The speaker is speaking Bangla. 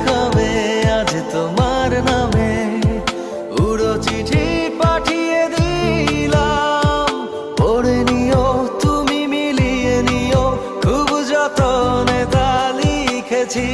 খাবে আজ তোমার নামে। উড়ো চিঠি পাঠিয়ে দিলাম, পড়ে নিও তুমি, মিলিয়ে নিও, খুব যতনে তা লিখেছি।